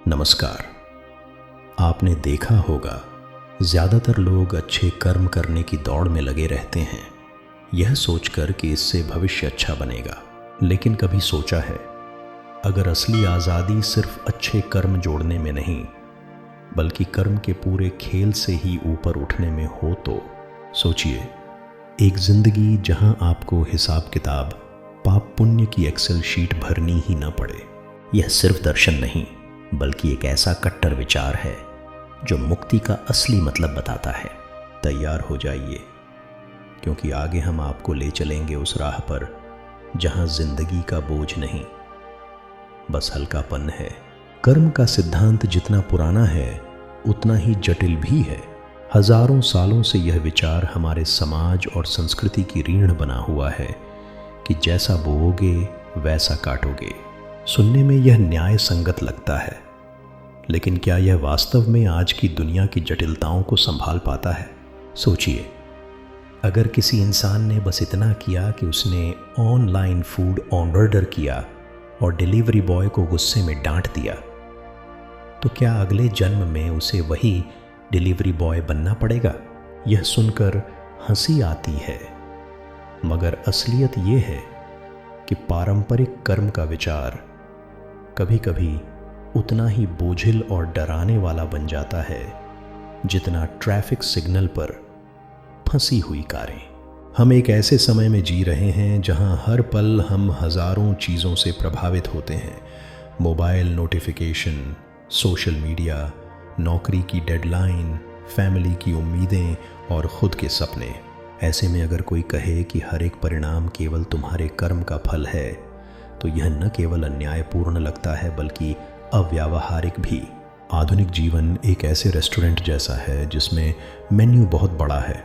नमस्कार। आपने देखा होगा ज़्यादातर लोग अच्छे कर्म करने की दौड़ में लगे रहते हैं, यह सोचकर कि इससे भविष्य अच्छा बनेगा। लेकिन कभी सोचा है, अगर असली आज़ादी सिर्फ अच्छे कर्म जोड़ने में नहीं बल्कि कर्म के पूरे खेल से ही ऊपर उठने में हो तो? सोचिए, एक ज़िंदगी जहां आपको हिसाब किताब, पाप पुण्य की एक्सेल शीट भरनी ही न पड़े। यह सिर्फ दर्शन नहीं बल्कि एक ऐसा कट्टर विचार है जो मुक्ति का असली मतलब बताता है। तैयार हो जाइए, क्योंकि आगे हम आपको ले चलेंगे उस राह पर जहां जिंदगी का बोझ नहीं, बस हल्कापन है। कर्म का सिद्धांत जितना पुराना है उतना ही जटिल भी है। हजारों सालों से यह विचार हमारे समाज और संस्कृति की रीढ़ बना हुआ है कि जैसा बोओगे वैसा काटोगे। सुनने में यह न्याय संगत लगता है, लेकिन क्या यह वास्तव में आज की दुनिया की जटिलताओं को संभाल पाता है? सोचिए, अगर किसी इंसान ने बस इतना किया कि उसने ऑनलाइन फूड ऑर्डर किया और डिलीवरी बॉय को गुस्से में डांट दिया, तो क्या अगले जन्म में उसे वही डिलीवरी बॉय बनना पड़ेगा? यह सुनकर हंसी आती है, मगर असलियत यह है कि पारंपरिक कर्म का विचार कभी कभी उतना ही बोझिल और डराने वाला बन जाता है जितना ट्रैफिक सिग्नल पर फंसी हुई कारें। हम एक ऐसे समय में जी रहे हैं जहां हर पल हम हजारों चीज़ों से प्रभावित होते हैं। मोबाइल नोटिफिकेशन, सोशल मीडिया, नौकरी की डेडलाइन, फैमिली की उम्मीदें और खुद के सपने। ऐसे में अगर कोई कहे कि हर एक परिणाम केवल तुम्हारे कर्म का फल है, तो यह न केवल अन्यायपूर्ण लगता है बल्कि अव्यावहारिक भी। आधुनिक जीवन एक ऐसे रेस्टोरेंट जैसा है जिसमें मेन्यू बहुत बड़ा है,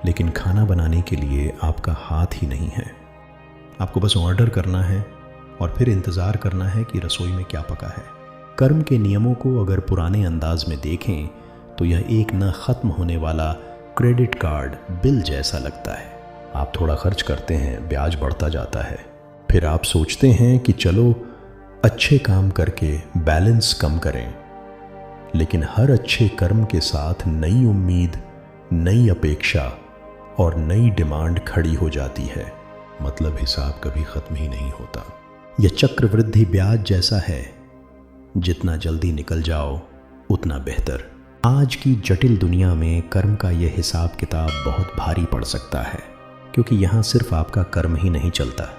लेकिन खाना बनाने के लिए आपका हाथ ही नहीं है। आपको बस ऑर्डर करना है और फिर इंतज़ार करना है कि रसोई में क्या पका है। कर्म के नियमों को अगर पुराने अंदाज में देखें तो यह एक न ख़त्म होने वाला क्रेडिट कार्ड बिल जैसा लगता है। आप थोड़ा खर्च करते हैं, ब्याज बढ़ता जाता है, फिर आप सोचते हैं कि चलो अच्छे काम करके बैलेंस कम करें। लेकिन हर अच्छे कर्म के साथ नई उम्मीद, नई अपेक्षा और नई डिमांड खड़ी हो जाती है। मतलब हिसाब कभी ख़त्म ही नहीं होता। यह चक्रवृद्धि ब्याज जैसा है, जितना जल्दी निकल जाओ उतना बेहतर। आज की जटिल दुनिया में कर्म का यह हिसाब किताब बहुत भारी पड़ सकता है, क्योंकि यहाँ सिर्फ आपका कर्म ही नहीं चलता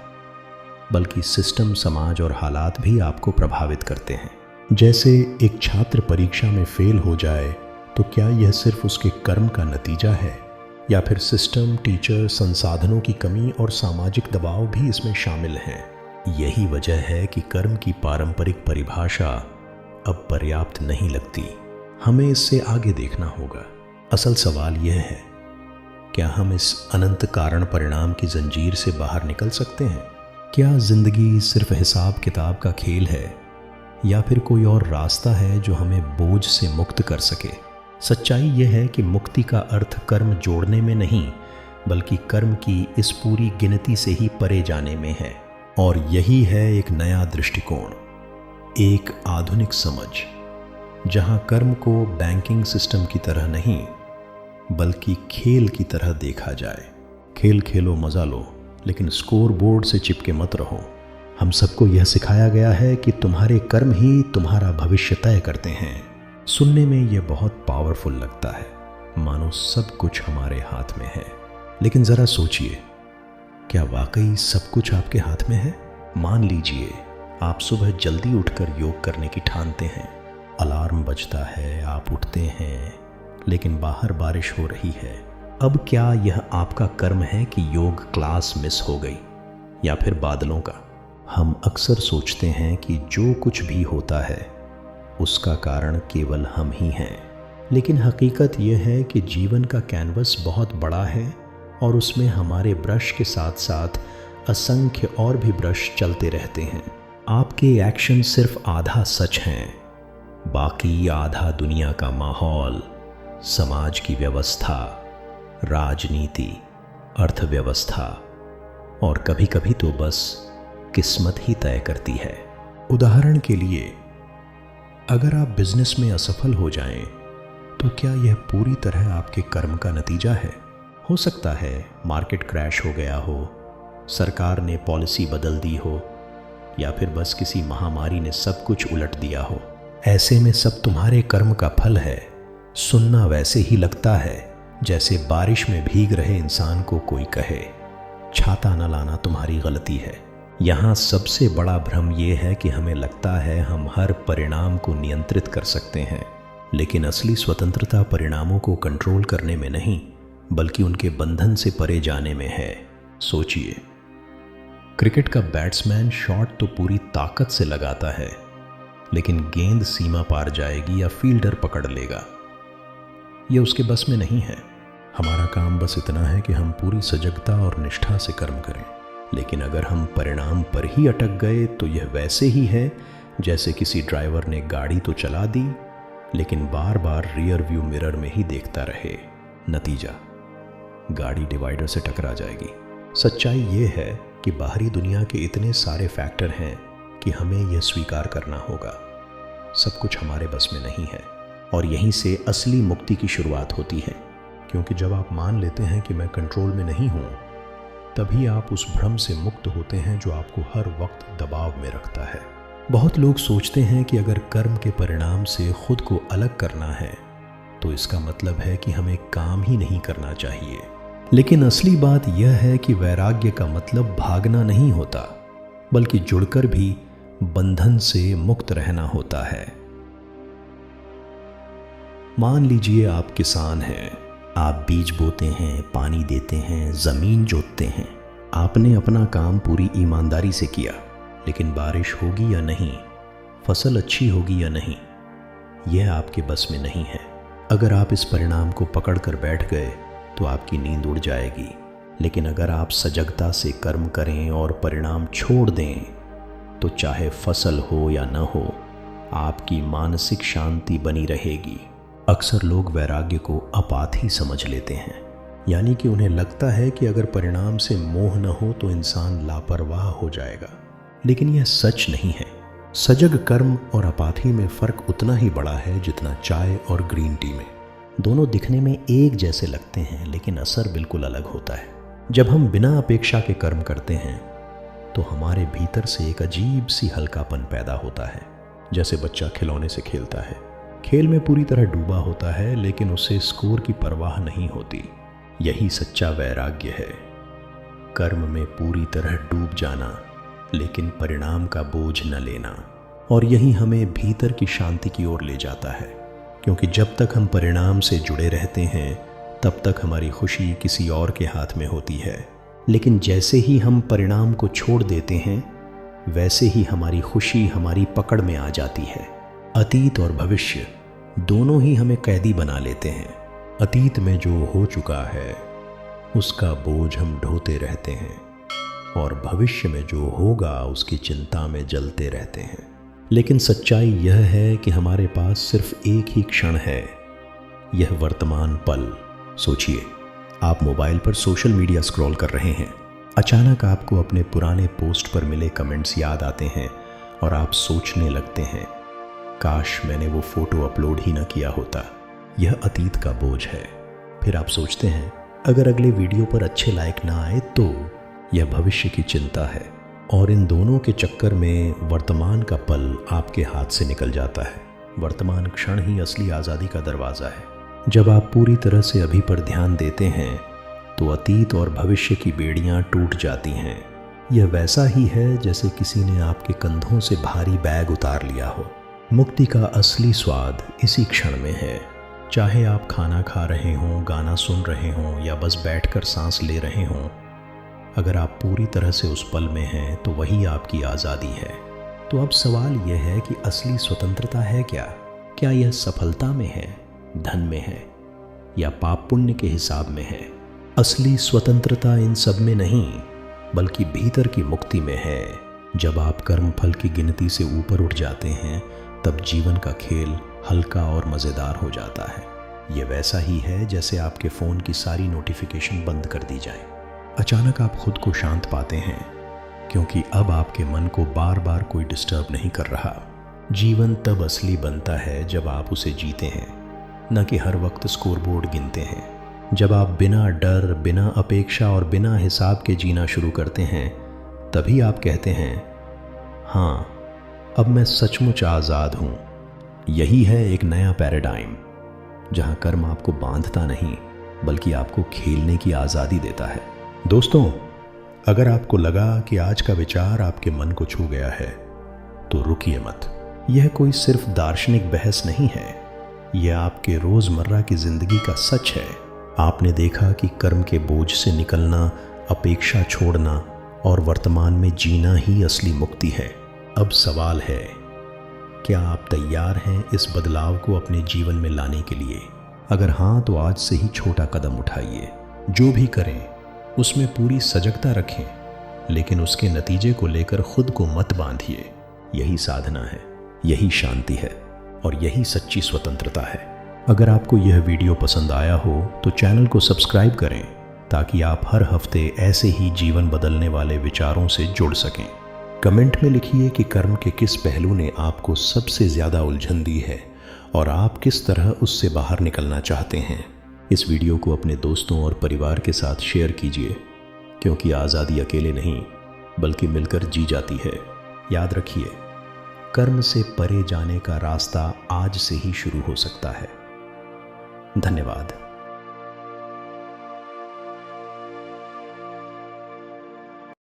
बल्कि सिस्टम, समाज और हालात भी आपको प्रभावित करते हैं। जैसे एक छात्र परीक्षा में फेल हो जाए तो क्या यह सिर्फ उसके कर्म का नतीजा है, या फिर सिस्टम, टीचर, संसाधनों की कमी और सामाजिक दबाव भी इसमें शामिल हैं? यही वजह है कि कर्म की पारंपरिक परिभाषा अब पर्याप्त नहीं लगती। हमें इससे आगे देखना होगा। असल सवाल यह है, क्या हम इस अनंत कारण परिणाम की जंजीर से बाहर निकल सकते हैं? क्या जिंदगी सिर्फ हिसाब किताब का खेल है, या फिर कोई और रास्ता है जो हमें बोझ से मुक्त कर सके? सच्चाई यह है कि मुक्ति का अर्थ कर्म जोड़ने में नहीं बल्कि कर्म की इस पूरी गिनती से ही परे जाने में है। और यही है एक नया दृष्टिकोण, एक आधुनिक समझ, जहां कर्म को बैंकिंग सिस्टम की तरह नहीं बल्कि खेल की तरह देखा जाए। खेल खेलो, मजा लो, लेकिन स्कोर बोर्ड से चिपके मत रहो। हम सबको यह सिखाया गया है कि तुम्हारे कर्म ही तुम्हारा भविष्य तय करते हैं। सुनने में यह बहुत पावरफुल लगता है, मानो सब कुछ हमारे हाथ में है। लेकिन जरा सोचिए, क्या वाकई सब कुछ आपके हाथ में है? मान लीजिए आप सुबह जल्दी उठकर योग करने की ठानते हैं। अलार्म बजता है, आप उठते हैं, लेकिन बाहर बारिश हो रही है। अब क्या यह आपका कर्म है कि योग क्लास मिस हो गई, या फिर बादलों का? हम अक्सर सोचते हैं कि जो कुछ भी होता है उसका कारण केवल हम ही हैं, लेकिन हकीकत यह है कि जीवन का कैनवस बहुत बड़ा है और उसमें हमारे ब्रश के साथ साथ असंख्य और भी ब्रश चलते रहते हैं। आपके एक्शन सिर्फ आधा सच हैं, बाकी आधा दुनिया का माहौल, समाज की व्यवस्था, राजनीति, अर्थव्यवस्था और कभी कभी तो बस किस्मत ही तय करती है। उदाहरण के लिए, अगर आप बिजनेस में असफल हो जाएं, तो क्या यह पूरी तरह आपके कर्म का नतीजा है? हो सकता है मार्केट क्रैश हो गया हो, सरकार ने पॉलिसी बदल दी हो, या फिर बस किसी महामारी ने सब कुछ उलट दिया हो। ऐसे में सब तुम्हारे कर्म का फल है। सुनना वैसे ही लगता है जैसे बारिश में भीग रहे इंसान को कोई कहे, छाता न लाना तुम्हारी गलती है। यहाँ सबसे बड़ा भ्रम यह है कि हमें लगता है हम हर परिणाम को नियंत्रित कर सकते हैं, लेकिन असली स्वतंत्रता परिणामों को कंट्रोल करने में नहीं, बल्कि उनके बंधन से परे जाने में है। सोचिए, क्रिकेट का बैट्समैन शॉट तो पूरी ताकत से लगाता है, लेकिन गेंद सीमा पार जाएगी या फील्डर पकड़ लेगा, यह उसके बस में नहीं है। हमारा काम बस इतना है कि हम पूरी सजगता और निष्ठा से कर्म करें। लेकिन अगर हम परिणाम पर ही अटक गए तो यह वैसे ही है जैसे किसी ड्राइवर ने गाड़ी तो चला दी, लेकिन बार बार रियर व्यू मिरर में ही देखता रहे। नतीजा, गाड़ी डिवाइडर से टकरा जाएगी। सच्चाई यह है कि बाहरी दुनिया के इतने सारे फैक्टर हैं कि हमें यह स्वीकार करना होगा, सब कुछ हमारे बस में नहीं है। और यहीं से असली मुक्ति की शुरुआत होती है, क्योंकि जब आप मान लेते हैं कि मैं कंट्रोल में नहीं हूं, तभी आप उस भ्रम से मुक्त होते हैं जो आपको हर वक्त दबाव में रखता है। बहुत लोग सोचते हैं कि अगर कर्म के परिणाम से खुद को अलग करना है तो इसका मतलब है कि हमें काम ही नहीं करना चाहिए। लेकिन असली बात यह है कि वैराग्य का मतलब भागना नहीं होता, बल्कि जुड़कर भी बंधन से मुक्त रहना होता है। मान लीजिए आप किसान हैं, आप बीज बोते हैं, पानी देते हैं, जमीन जोतते हैं। आपने अपना काम पूरी ईमानदारी से किया, लेकिन बारिश होगी या नहीं, फसल अच्छी होगी या नहीं, यह आपके बस में नहीं है। अगर आप इस परिणाम को पकड़कर बैठ गए तो आपकी नींद उड़ जाएगी। लेकिन अगर आप सजगता से कर्म करें और परिणाम छोड़ दें, तो चाहे फसल हो या न हो, आपकी मानसिक शांति बनी रहेगी। अक्सर लोग वैराग्य को अपाथी समझ लेते हैं, यानी कि उन्हें लगता है कि अगर परिणाम से मोह न हो तो इंसान लापरवाह हो जाएगा। लेकिन यह सच नहीं है। सजग कर्म और अपाथी में फर्क उतना ही बड़ा है जितना चाय और ग्रीन टी में। दोनों दिखने में एक जैसे लगते हैं, लेकिन असर बिल्कुल अलग होता है। जब हम बिना अपेक्षा के कर्म करते हैं तो हमारे भीतर से एक अजीब सी हल्कापन पैदा होता है, जैसे बच्चा खिलौने से खेलता है। खेल में पूरी तरह डूबा होता है, लेकिन उसे स्कोर की परवाह नहीं होती। यही सच्चा वैराग्य है, कर्म में पूरी तरह डूब जाना, लेकिन परिणाम का बोझ न लेना। और यही हमें भीतर की शांति की ओर ले जाता है, क्योंकि जब तक हम परिणाम से जुड़े रहते हैं तब तक हमारी खुशी किसी और के हाथ में होती है। लेकिन जैसे ही हम परिणाम को छोड़ देते हैं, वैसे ही हमारी खुशी हमारी पकड़ में आ जाती है। अतीत और भविष्य दोनों ही हमें कैदी बना लेते हैं। अतीत में जो हो चुका है उसका बोझ हम ढोते रहते हैं, और भविष्य में जो होगा उसकी चिंता में जलते रहते हैं। लेकिन सच्चाई यह है कि हमारे पास सिर्फ एक ही क्षण है, यह वर्तमान पल। सोचिए, आप मोबाइल पर सोशल मीडिया स्क्रॉल कर रहे हैं। अचानक आपको अपने पुराने पोस्ट पर मिले कमेंट्स याद आते हैं और आप सोचने लगते हैं, काश मैंने वो फोटो अपलोड ही न किया होता। यह अतीत का बोझ है। फिर आप सोचते हैं, अगर अगले वीडियो पर अच्छे लाइक ना आए तो। यह भविष्य की चिंता है, और इन दोनों के चक्कर में वर्तमान का पल आपके हाथ से निकल जाता है। वर्तमान क्षण ही असली आज़ादी का दरवाज़ा है। जब आप पूरी तरह से अभी पर ध्यान देते हैं तो अतीत और भविष्य की बेड़ियां टूट जाती हैं। यह वैसा ही है जैसे किसी ने आपके कंधों से भारी बैग उतार लिया हो। मुक्ति का असली स्वाद इसी क्षण में है। चाहे आप खाना खा रहे हों, गाना सुन रहे हों, या बस बैठकर सांस ले रहे हों, अगर आप पूरी तरह से उस पल में हैं तो वही आपकी आज़ादी है। तो अब सवाल यह है कि असली स्वतंत्रता है क्या? क्या यह सफलता में है, धन में है, या पाप पुण्य के हिसाब में है? असली स्वतंत्रता इन सब में नहीं, बल्कि भीतर की मुक्ति में है। जब आप कर्म फल की गिनती से ऊपर उठ जाते हैं, तब जीवन का खेल हल्का और मज़ेदार हो जाता है। ये वैसा ही है जैसे आपके फ़ोन की सारी नोटिफिकेशन बंद कर दी जाए। अचानक आप खुद को शांत पाते हैं, क्योंकि अब आपके मन को बार बार कोई डिस्टर्ब नहीं कर रहा। जीवन तब असली बनता है जब आप उसे जीते हैं, न कि हर वक्त स्कोरबोर्ड गिनते हैं। जब आप बिना डर, बिना अपेक्षा और बिना हिसाब के जीना शुरू करते हैं, तभी आप कहते हैं, हाँ, अब मैं सचमुच आज़ाद हूँ। यही है एक नया पैराडाइम, जहाँ कर्म आपको बांधता नहीं बल्कि आपको खेलने की आज़ादी देता है। दोस्तों, अगर आपको लगा कि आज का विचार आपके मन को छू गया है, तो रुकिए मत। यह कोई सिर्फ दार्शनिक बहस नहीं है, यह आपके रोज़मर्रा की ज़िंदगी का सच है। आपने देखा कि कर्म के बोझ से निकलना, अपेक्षा छोड़ना और वर्तमान में जीना ही असली मुक्ति है। अब सवाल है, क्या आप तैयार हैं इस बदलाव को अपने जीवन में लाने के लिए? अगर हाँ, तो आज से ही छोटा कदम उठाइए। जो भी करें उसमें पूरी सजगता रखें, लेकिन उसके नतीजे को लेकर खुद को मत बांधिए। यही साधना है, यही शांति है और यही सच्ची स्वतंत्रता है। अगर आपको यह वीडियो पसंद आया हो तो चैनल को सब्सक्राइब करें, ताकि आप हर हफ्ते ऐसे ही जीवन बदलने वाले विचारों से जुड़ सकें। कमेंट में लिखिए कि कर्म के किस पहलू ने आपको सबसे ज़्यादा उलझन दी है और आप किस तरह उससे बाहर निकलना चाहते हैं। इस वीडियो को अपने दोस्तों और परिवार के साथ शेयर कीजिए, क्योंकि आज़ादी अकेले नहीं बल्कि मिलकर जी जाती है। याद रखिए, कर्म से परे जाने का रास्ता आज से ही शुरू हो सकता है। धन्यवाद।